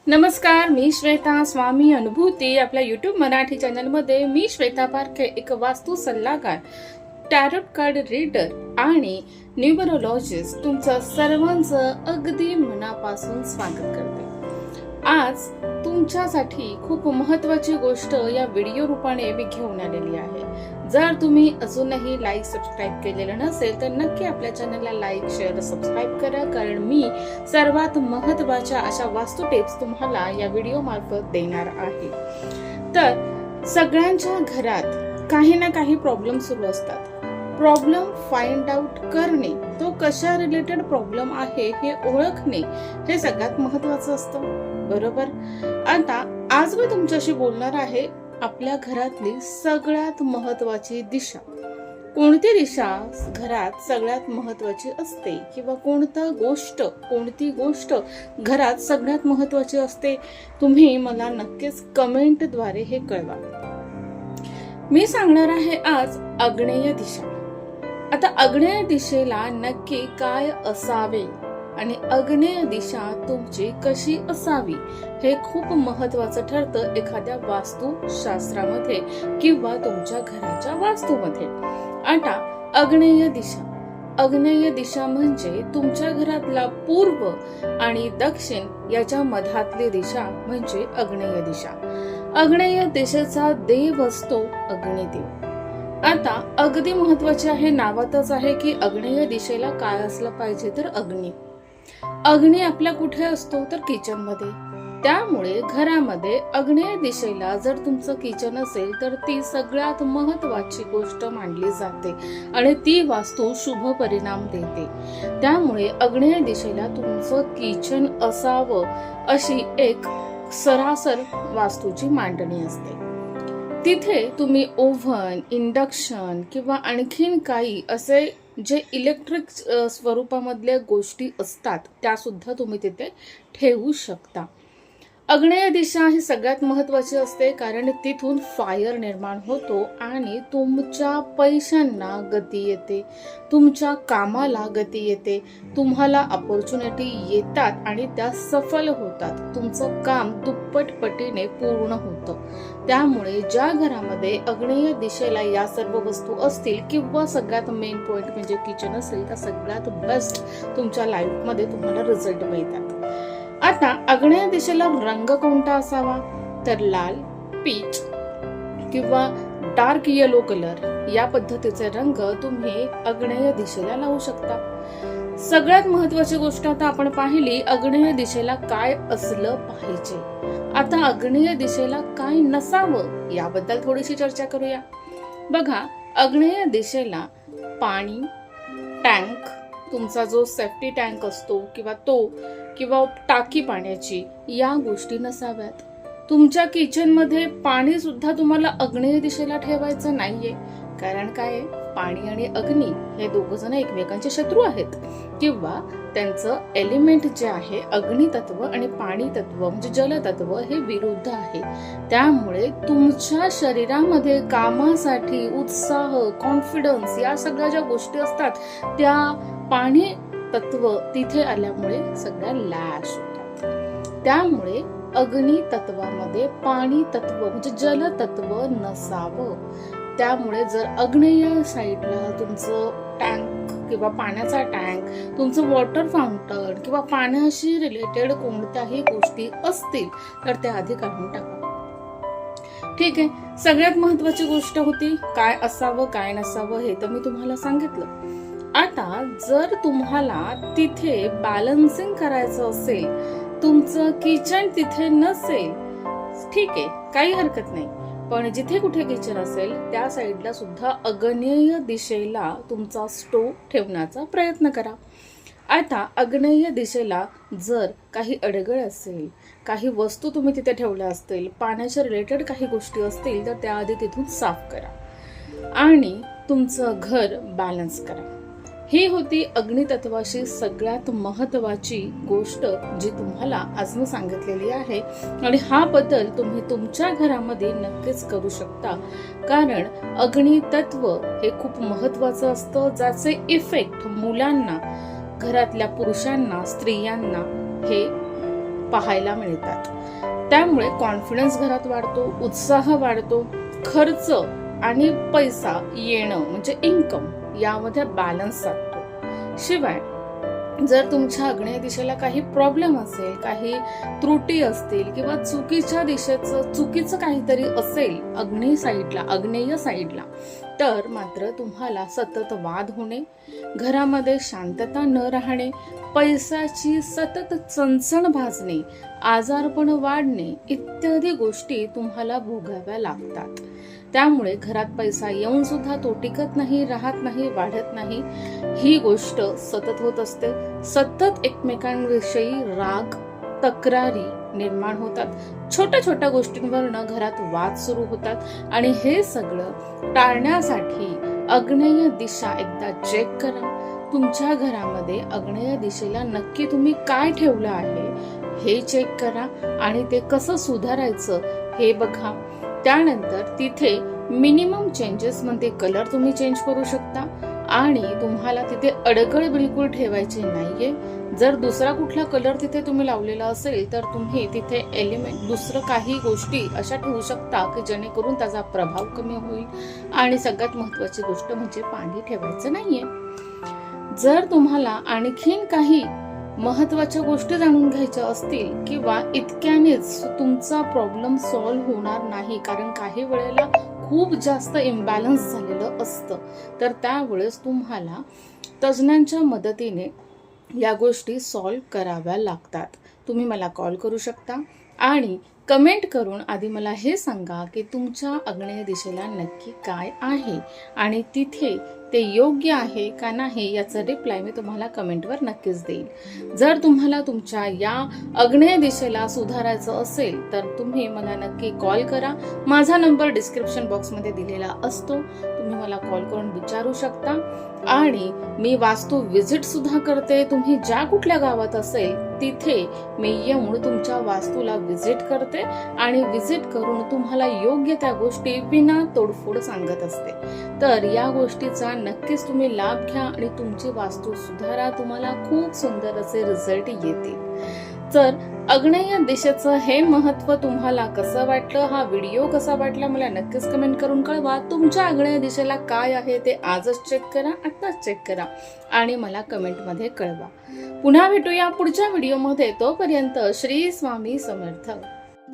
नमस्कार, मी श्वेता स्वामी अनुभूती. आपल्या यूट्यूब मराठी चॅनलमध्ये मी श्वेता पारखे, एक वास्तू सल्लागार, टॅरोट कार्ड रीडर आणि न्यूमरोलॉजिस्ट तुमचं सर्वांचं अगदी मनापासून स्वागत करते. आज तुमच्यासाठी खूप महत्वाची गोष्ट या व्हिडिओ रूपाने मी घेऊन आलेली आहे. जर तुम्ही अजूनही लाईक सबस्क्राईब केलेलं नसेल तर नक्की आपल्या चॅनलला लाईक शेअर सबस्क्राईब करा, कारण मी सर्वात महत्वाच्या अशा वास्तू टिप्स तुम्हाला या व्हिडिओ मार्फत देणार आहे. तर सगळ्यांच्या घरात काही ना काही प्रॉब्लेम सुरू असतात. प्रॉब्लेम फाइंड आउट करणे, तो कशा रिलेटेड प्रॉब्लेम आहे हे ओळखणे, हे सगळ्यात महत्वाचं असतं, बरोबर. आता आज मी तुमच्याशी बोलणार आहे आपल्या घरातली सगळ्यात महत्वाची दिशा. कोणती दिशा घरात सगळ्यात महत्वाची असते किंवा कोणती गोष्ट घरात सगळ्यात महत्वाची असते, तुम्ही मला नक्कीच कमेंटद्वारे हे कळवा. मी सांगणार आहे आज आग्नेय दिशा. आता आग्नेय दिशेला नक्की काय असावे आणि आग्नेय दिशा तुमची कशी असावी हे खूप महत्वाचं ठरतं एखाद्या वास्तुशास्त्रामध्ये किंवा तुमच्या घराच्या वास्तूमध्ये. आता आग्नेय दिशा म्हणजे तुमच्या घरातला पूर्व आणि दक्षिण याच्या मधातली दिशा म्हणजे आग्नेय दिशा. आग्नेय दिशेचा देव असतो अग्निदेव. आता अगदी महत्वाचे आहे, नावातच आहे की आग्नेय दिशेला काय असलं पाहिजे, तर अग्नी आपल्या कुठे असतो, तर किचन मध्ये. त्यामुळे घरामध्ये आग्नेय दिशेला जर तुमचं किचन असेल तर ती सगळ्यात महत्वाची गोष्ट मानली जाते आणि ती वास्तू शुभ परिणाम देते. त्यामुळे आग्नेय दिशेला तुमचं किचन असावं अशी एक सरासर वास्तूची मांडणी असते. तिथे तुम्ही ओव्हन, इंडक्शन किंवा आणखीन काही असे जे इलेक्ट्रिक स्वरूपामधल्या गोष्टी असतात त्या सुद्धा तुम्ही तिथे ठेवू शकता. आग्नेय दिशा ही सगळ्यात महत्वाची असते, कारण तिथून फायर निर्माण होतो आणि तुमच्या पैशांना गती येते, तुमच्या कामाला गती येते, तुम्हाला अपॉर्च्युनिटी येतात आणि त्या सफल होतात, तुमचं काम दुप्पट पटीने पूर्ण होतं. त्यामुळे ज्या घरामध्ये आग्नेय दिशेला या सर्व वस्तू असतील किंवा सगळ्यात मेन पॉइंट म्हणजे किचन असेल, तर सगळ्यात बेस्ट तुमच्या लाईफमध्ये तुम्हाला रिझल्ट मिळतात. आता आग्नेय दिशेला रंग कोणता असावा, तर लाल, पीच किंवा डार्क येलो कलर या पद्धतीचे रंग तुम्ही आग्नेय दिशेला लावू शकता. सगळ्यात महत्वाची गोष्ट आता आपण पाहिली, आग्नेय दिशेला काय असलं पाहिजे. आता आग्नेय दिशेला काय नसावं याबद्दल थोडीशी चर्चा करूया. बघा, आग्नेय दिशेला पाणी टँक, तुमचा जो सेफ्टी टँक असतो किंवा टाकी पाण्याची, या गोष्टी नसाव्यात. तुमच्या किचन मध्ये पाणी सुद्धा तुम्हाला आग्नेय दिशेला ठेवायचं नाहीये, कारण काय, पाणी आणि अग्नी हे दोघ जण एकमेकांचे शत्रू आहेत किंवा त्यांचं एलिमेंट जे आहे अग्नी तत्व आणि पाणी तत्व म्हणजे जलतत्व हे विरुद्ध आहे. त्यामुळे तुमच्या शरीरामध्ये कामासाठी उत्साह, कॉन्फिडन्स या सगळ्या ज्या गोष्टी असतात त्या पाणी तत्व तिथे आल्यामुळे सगळ्या लॅश होतात. त्यामुळे अग्नी तत्वामध्ये पाणी तत्व म्हणजे जलतत्व नसावं. त्यामुळे जर आग्नेय साईडला तुमचं टँक किंवा पाण्याचा टँक, तुमचं वॉटर फाउंटन किंवा पाण्याशी रिलेटेड कोणत्याही गोष्टी असतील तर त्या आधी काढून टाका. ठीक आहे, सगळ्यात महत्वाची गोष्ट होती काय असावं काय नसावं हे तर मी तुम्हाला सांगितलं. आता जर तुम्हाला तिथे बॅलन्सिंग करायचं असेल, तुमचं किचन तिथे नसेल, ठीक आहे, काही हरकत नाही, पण जिथे कुठे किचन असेल त्या साईडला सुद्धा आग्नेय दिशेला तुमचा स्टोव्ह ठेवण्याचा प्रयत्न करा. आता आग्नेय दिशेला जर काही अडगळ असेल, काही वस्तू तुम्ही तिथे ठेवल्या असतील, पाण्याच्या रिलेटेड काही गोष्टी असतील, तर त्याआधी तिथून साफ करा आणि तुमचं घर बॅलन्स करा. ही होती अग्नितत्वाशी सगळ्यात महत्वाची गोष्ट जी तुम्हाला आज मी सांगितलेली आहे आणि हा बदल तुम्ही तुमच्या घरामध्ये नक्कीच करू शकता, कारण अग्नितत्व हे खूप महत्वाचं असतं, ज्याचे इफेक्ट मुलांना, घरातल्या पुरुषांना, स्त्रियांना हे पाहायला मिळतात. त्यामुळे कॉन्फिडन्स घरात वाढतो, उत्साह वाढतो, खर्च आणि पैसा येणं म्हणजे इन्कम यामध्ये बॅलन्स साधतो. शिवाय जर तुमच्या आग्नेय दिशेला काही प्रॉब्लेम असेल, काही त्रुटी असतील किंवा चुकीचं काहीतरी असेल आग्नेय साईडला, तर मात्र तुम्हाला सतत वाद होणे, घरामध्ये शांतता न राहणे, पैशाची सतत चणचण भासणे, आजारपण वाढणे इत्यादी गोष्टी तुम्हाला भोगाव्या लागतात. त्यामुळे घरात पैसा येऊन सुद्धा तो टिकत नाही, राहत नाही, वाढत नाही. ही गोष्ट सतत होत असते. सतत एकमेकांविषयी राग, तक्रारी निर्माण होतात. छोट्या छोट्या गोष्टींवरनं घरात वाद सुरू होतात आणि हे सगळं टाळण्यासाठी आग्नेय दिशा एकदा चेक करा. तुमच्या घरामध्ये आग्नेय दिशेला नक्की तुम्ही काय ठेवलं आहे हे चेक करा आणि ते कसं सुधारायचं हे बघा. त्यानंतर तिथे मिनिमम चेंजेस मध्ये कलर तुम्ही चेंज करू शकता आणि तुम्हाला तिथे अडगळ बिलकुल ठेवायची नाहीये. जर दुसरा कुठला कलर तिथे तुम्ही लावलेला असेल तर तुम्ही तिथे एलिमेंट दुसरं काही गोष्टी अशा ठेवू शकता की जेणेकरून त्याचा प्रभाव कमी होईल. आणि सगळ्यात महत्वाची गोष्ट म्हणजे पाणी ठेवायचं नाहीये. जर तुम्हाला आणखीन काही महत्वाच्या गोष्टी जाणून घ्यायच्या असतील किंवा इतक्यानेच तुमचा प्रॉब्लेम सॉल्व्ह होणार नाही, कारण काही वेळेला खूप जास्त इम्बॅलन्स झालेलं असतं, तर त्यावेळेस तुम्हाला तज्ज्ञांच्या मदतीने या गोष्टी सॉल्व्ह कराव्या लागतात. तुम्ही मला कॉल करू शकता आणि कमेंट करून आधी मला हे सांगा की तुमच्या आग्नेय दिशेला नक्की काय आहे आणि तिथे ते योग्य आहे का नाही याचा रिप्लाय मी तुम्हाला कमेंटवर नक्कीच देईल. जर तुम्हाला तुमच्या या आग्नेय दिशेला सुधारायचं असेल तर तुम्ही मला नक्की कॉल करा. माझा नंबर डिस्क्रिप्शन बॉक्समध्ये दिलेला असतो. तुम्ही मला कॉल करून विचारू शकता आणि मी वास्तू विजिट सुद्धा करते. तुम्ही ज्या कुठल्या गावात असेल तिथे मी येऊन तुमच्या वास्तूला विजिट करते आणि विजिट करून तुम्हाला योग्य त्या गोष्टी विना तोडफोड सांगत असते. तर या गोष्टीचा नक्कीच तुम्ही लाभ घ्या आणि तुमची वास्तू सुधारा. तुम्हाला खूप सुंदर असे रिझल्ट येतील. तर आग्नेय दिशेचं हे महत्व तुम्हाला कसं वाटलं, हा व्हिडिओ कसा वाटला मला नक्कीच कमेंट करून कळवा. तुमच्या आग्नेय दिशेला काय आहे ते आजच चेक करा, आत्ताच चेक करा आणि मला कमेंटमध्ये कळवा. पुन्हा भेटूया पुढच्या व्हिडिओमध्ये. तोपर्यंत श्री स्वामी समर्थ.